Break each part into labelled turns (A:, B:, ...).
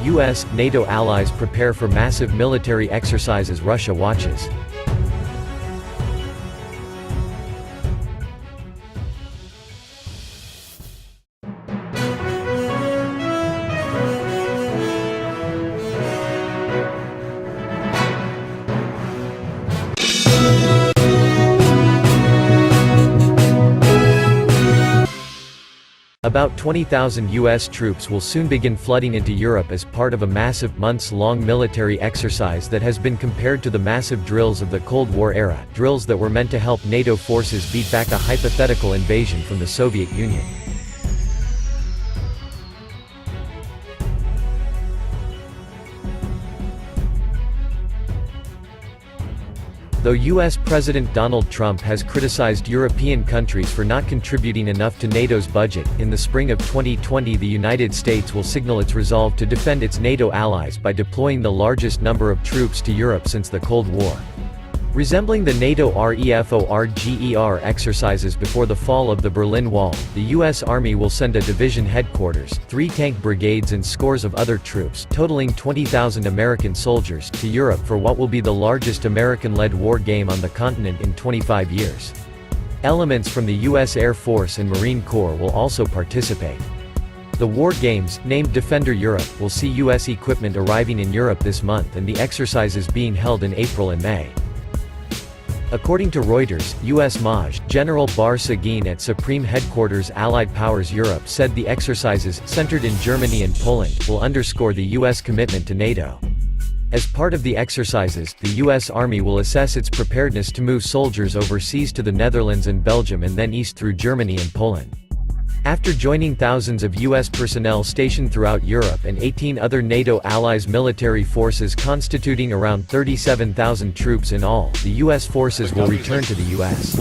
A: U.S. NATO allies prepare for massive military exercise as Russia watches. About 20,000 U.S. troops will soon begin flooding into Europe as part of a massive, months-long military exercise that has been compared to the massive drills of the Cold War era, drills that were meant to help NATO forces beat back a hypothetical invasion from the Soviet Union. Though U.S. President Donald Trump has criticized European countries for not contributing enough to NATO's budget, in the spring of 2020 the United States will signal its resolve to defend its NATO allies by deploying the largest number of troops to Europe since the Cold War. Resembling the NATO REFORGER exercises before the fall of the Berlin Wall, the U.S. Army will send a division headquarters, 3 tank brigades and scores of other troops, totaling 20,000 American soldiers, to Europe for what will be the largest American-led war game on the continent in 25 years. Elements from the U.S. Air Force and Marine Corps will also participate. The war games, named Defender Europe, will see U.S. equipment arriving in Europe this month and the exercises being held in April and May. According to Reuters, U.S. MAJ, General Bar Sagin at Supreme Headquarters Allied Powers Europe said the exercises, centered in Germany and Poland, will underscore the U.S. commitment to NATO. As part of the exercises, the U.S. Army will assess its preparedness to move soldiers overseas to the Netherlands and Belgium and then east through Germany and Poland. After joining thousands of U.S. personnel stationed throughout Europe and 18 other NATO allies' military forces constituting around 37,000 troops in all, the U.S. forces will return to the U.S.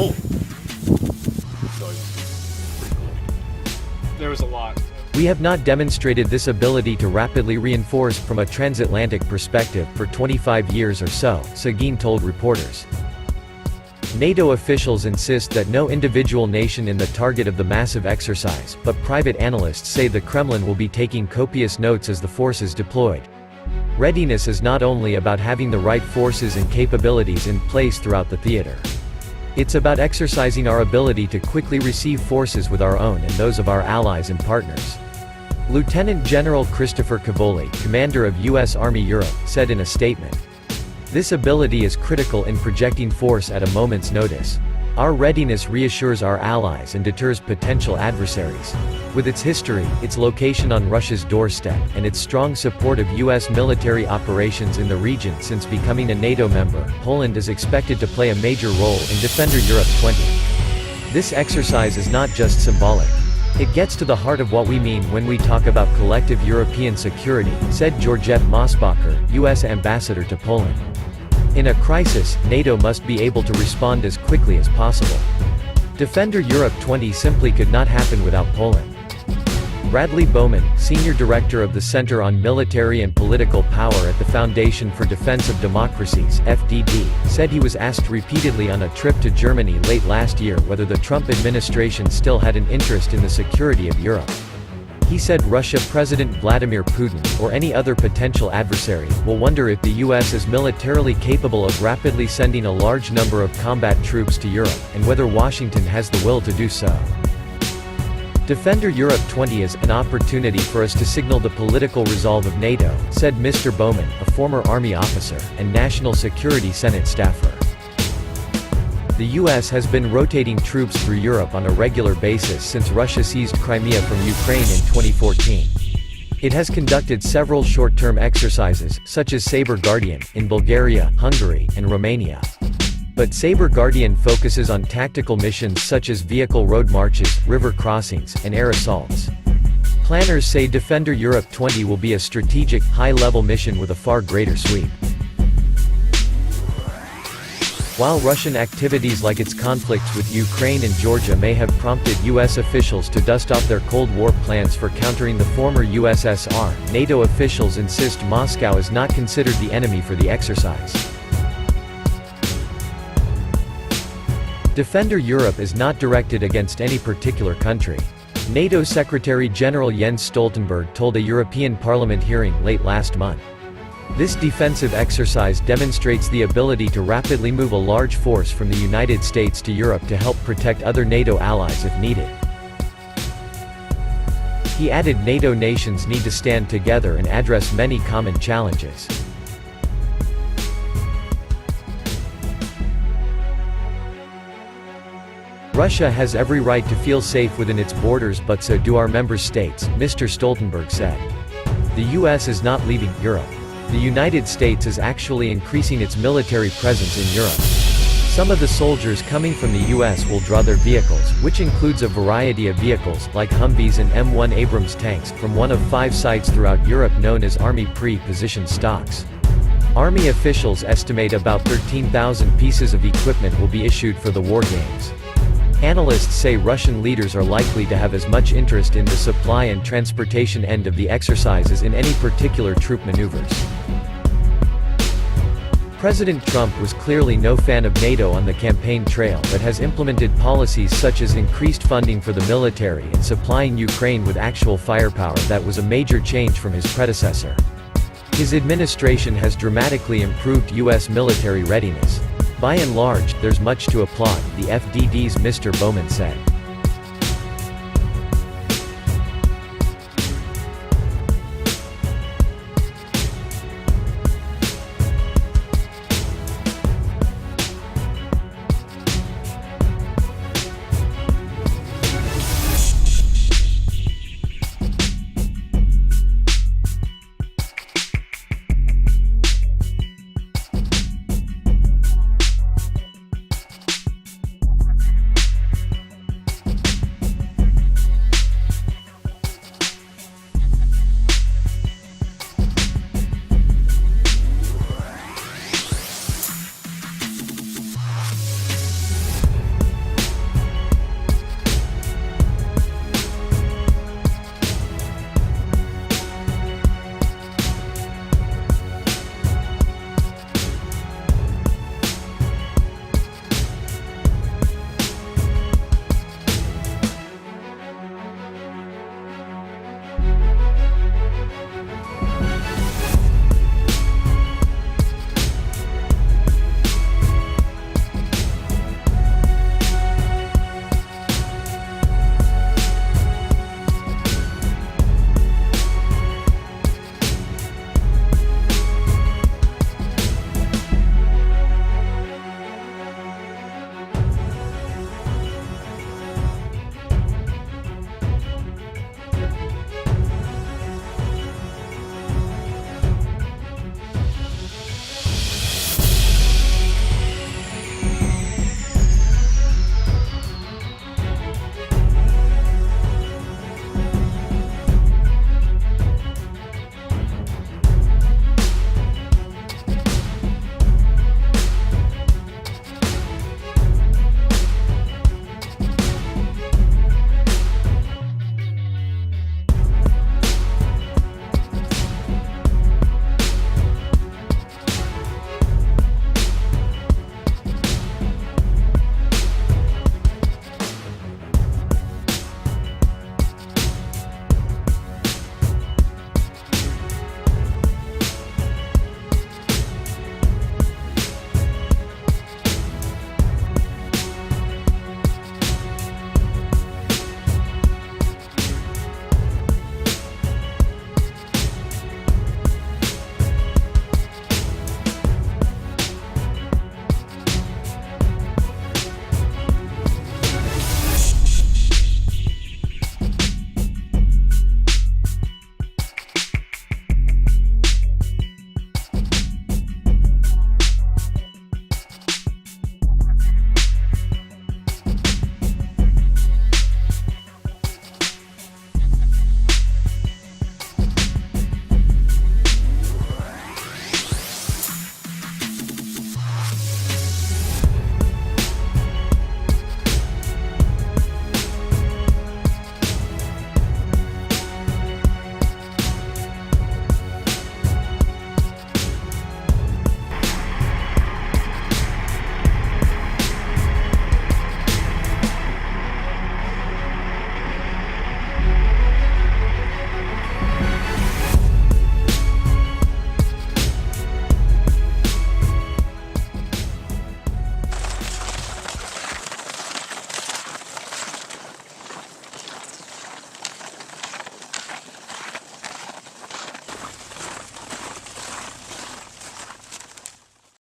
B: There was a lot.
A: We have not demonstrated this ability to rapidly reinforce from a transatlantic perspective for 25 years or so, Sagin told reporters. NATO officials insist that no individual nation is the target of the massive exercise, but private analysts say the Kremlin will be taking copious notes as the forces deployed. Readiness is not only about having the right forces and capabilities in place throughout the theater. It's about exercising our ability to quickly receive forces with our own and those of our allies and partners. Lieutenant General Christopher Cavoli, commander of U.S. Army Europe, said in a statement. This ability is critical in projecting force at a moment's notice. Our readiness reassures our allies and deters potential adversaries. With its history, its location on Russia's doorstep, and its strong support of U.S. military operations in the region since becoming a NATO member, Poland is expected to play a major role in Defender Europe 20. This exercise is not just symbolic. It gets to the heart of what we mean when we talk about collective European security, said Georgette Mosbacher, U.S. ambassador to Poland. In a crisis, NATO must be able to respond as quickly as possible. Defender Europe 20 simply could not happen without Poland. Bradley Bowman, senior director of the Center on Military and Political Power at the Foundation for Defense of Democracies (FDD), said he was asked repeatedly on a trip to Germany late last year whether the Trump administration still had an interest in the security of Europe. He said Russia President Vladimir Putin, or any other potential adversary, will wonder if the U.S. is militarily capable of rapidly sending a large number of combat troops to Europe, and whether Washington has the will to do so. Defender Europe 20 is an opportunity for us to signal the political resolve of NATO, said Mr. Bowman, a former Army officer, and National Security Senate staffer. The U.S. has been rotating troops through Europe on a regular basis since Russia seized Crimea from Ukraine in 2014. It has conducted several short-term exercises, such as Sabre Guardian, in Bulgaria, Hungary, and Romania. But Sabre Guardian focuses on tactical missions such as vehicle road marches, river crossings, and air assaults. Planners say Defender Europe 20 will be a strategic, high-level mission with a far greater sweep. While Russian activities like its conflicts with Ukraine and Georgia may have prompted U.S. officials to dust off their Cold War plans for countering the former USSR, NATO officials insist Moscow is not considered the enemy for the exercise. Defender Europe is not directed against any particular country. NATO Secretary-General Jens Stoltenberg told a European Parliament hearing late last month. This defensive exercise demonstrates the ability to rapidly move a large force from the United States to Europe to help protect other NATO allies if needed. He added NATO nations need to stand together and address many common challenges. Russia has every right to feel safe within its borders, but so do our member states, Mr. Stoltenberg said. The US is not leaving Europe. The United States is actually increasing its military presence in Europe. Some of the soldiers coming from the US will draw their vehicles, which includes a variety of vehicles, like Humvees and M1 Abrams tanks, from one of 5 sites throughout Europe known as Army pre-positioned stocks. Army officials estimate about 13,000 pieces of equipment will be issued for the war games. Analysts say Russian leaders are likely to have as much interest in the supply and transportation end of the exercise as in any particular troop maneuvers. President Trump was clearly no fan of NATO on the campaign trail, but has implemented policies such as increased funding for the military and supplying Ukraine with actual firepower that was a major change from his predecessor. His administration has dramatically improved U.S. military readiness. By and large, there's much to applaud, the FDD's Mr. Bowman said.